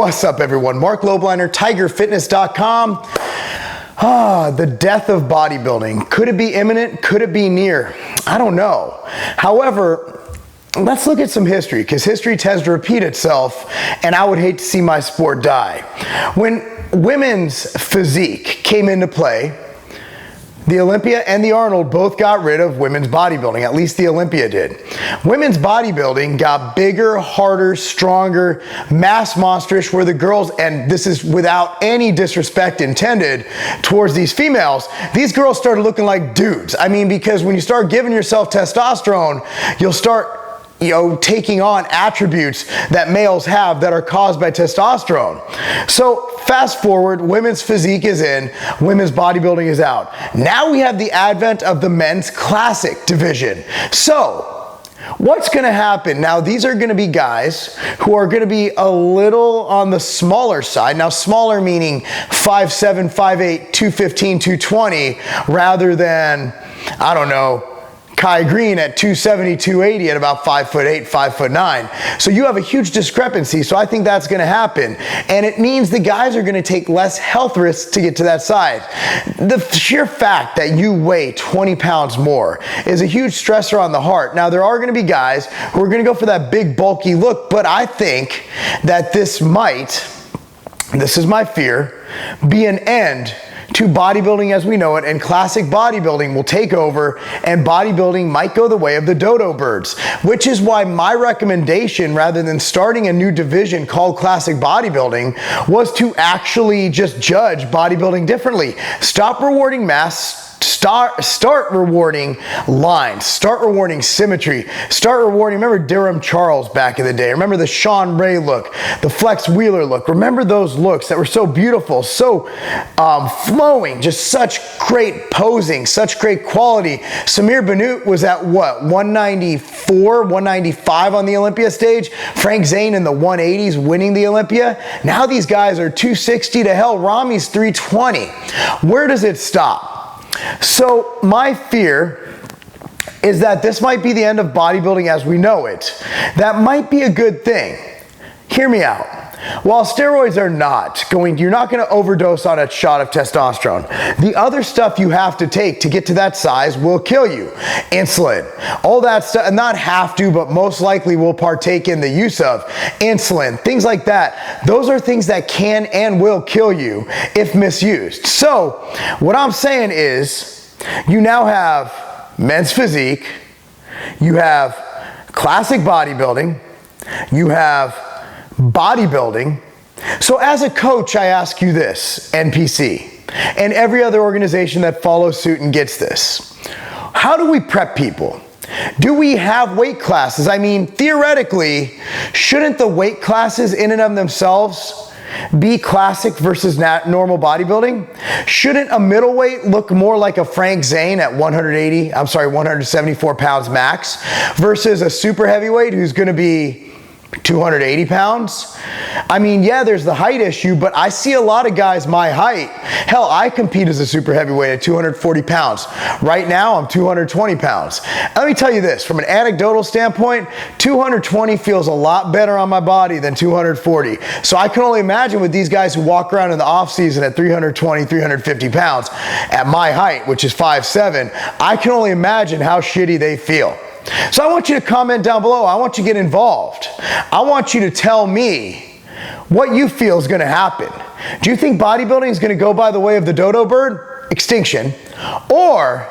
What's up, everyone? Marc Lobliner, TigerFitness.com. The death of bodybuilding. Could it be imminent? Could it be near? I don't know. However, let's look at some history, because history tends to repeat itself, and I would hate to see my sport die. When women's physique came into play, the Olympia and the Arnold both got rid of women's bodybuilding. At least the Olympia did. Women's bodybuilding got bigger, harder, stronger, mass monsterish, where the girls, and this is without any disrespect intended towards these females, these girls started looking like dudes. I mean, because when you start giving yourself testosterone, you'll start taking on attributes that males have that are caused by testosterone. So fast forward, women's physique is in, women's bodybuilding is out. Now we have the advent of the men's classic division. So what's gonna happen? Now these are gonna be guys who are gonna be a little on the smaller side. Now smaller meaning 5'7", 5'8", 215, 220, rather than, I don't know, Kai Green at 270, 280 at about 5'8", 5'9". So you have a huge discrepancy. So I think that's going to happen. And it means the guys are going to take less health risks to get to that size. The sheer fact that you weigh 20 pounds more is a huge stressor on the heart. Now there are going to be guys who are going to go for that big bulky look, but I think that this is my fear, be an end to bodybuilding as we know it, and classic bodybuilding will take over, and bodybuilding might go the way of the dodo birds, which is why my recommendation, rather than starting a new division called classic bodybuilding, was to actually just judge bodybuilding differently. Stop rewarding mass, start rewarding lines, start rewarding symmetry, start rewarding, remember Durham Charles back in the day, remember the Sean Ray look, the Flex Wheeler look, remember those looks that were so beautiful, so flowing, just such great posing, such great quality. Samir Bannout was at what, 194, 195 on the Olympia stage, Frank Zane in the 180s winning the Olympia. Now these guys are 260 to hell, Rami's 320. Where does it stop? So my fear is that this might be the end of bodybuilding as we know it. That might be a good thing. Hear me out. While steroids are you're not going to overdose on a shot of testosterone. The other stuff you have to take to get to that size will kill you. Insulin, all that stuff, and not have to, but most likely will partake in the use of insulin, things like that. Those are things that can and will kill you if misused. So what I'm saying is, you now have men's physique, you have classic bodybuilding, you have bodybuilding. So as a coach, I ask you this, NPC, and every other organization that follows suit and gets this. How do we prep people? Do we have weight classes? I mean, theoretically, shouldn't the weight classes in and of themselves be classic versus normal bodybuilding? Shouldn't a middleweight look more like a Frank Zane at 174 pounds max versus a super heavyweight who's going to be 280 pounds? I mean, yeah, there's the height issue, but I see a lot of guys my height. Hell, I compete as a super heavyweight at 240 pounds. Right now, I'm 220 pounds. Let me tell you this, from an anecdotal standpoint, 220 feels a lot better on my body than 240. So I can only imagine with these guys who walk around in the off season at 320, 350 pounds at my height, which is 5'7", I can only imagine how shitty they feel. So I want you to comment down below. I want you to get involved. I want you to tell me what you feel is going to happen. Do you think bodybuilding is going to go by the way of the dodo bird? Extinction. Or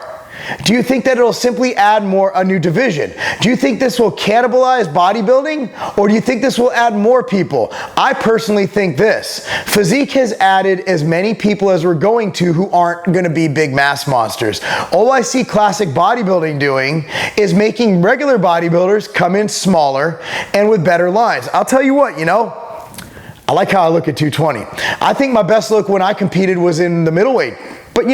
do you think that it'll simply add a new division? Do you think this will cannibalize bodybuilding, or do you think this will add more people? I personally think this. Physique has added as many people as we're going to who aren't going to be big mass monsters. All I see classic bodybuilding doing is making regular bodybuilders come in smaller and with better lines. I'll tell you what, I like how I look at 220. I think my best look when I competed was in the middleweight. But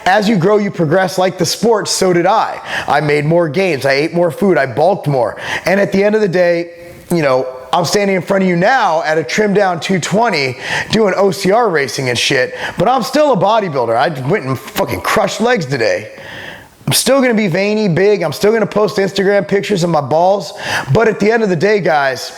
as you grow, you progress like the sport, so did I. I made more gains, I ate more food, I bulked more. And at the end of the day, I'm standing in front of you now at a trimmed down 220 doing OCR racing and shit, but I'm still a bodybuilder. I went and fucking crushed legs today. I'm still gonna be veiny, big, I'm still gonna post Instagram pictures of my balls, but at the end of the day, guys,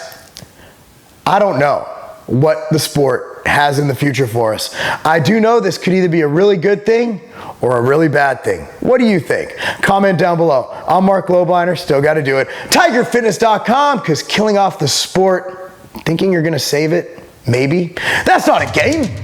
I don't know. what the sport has in the future for us. I do know this could either be a really good thing or a really bad thing. What do you think? Comment down below. I'm Marc Lobliner, still got to do it. TigerFitness.com, because killing off the sport, thinking you're going to save it, maybe, that's not a game.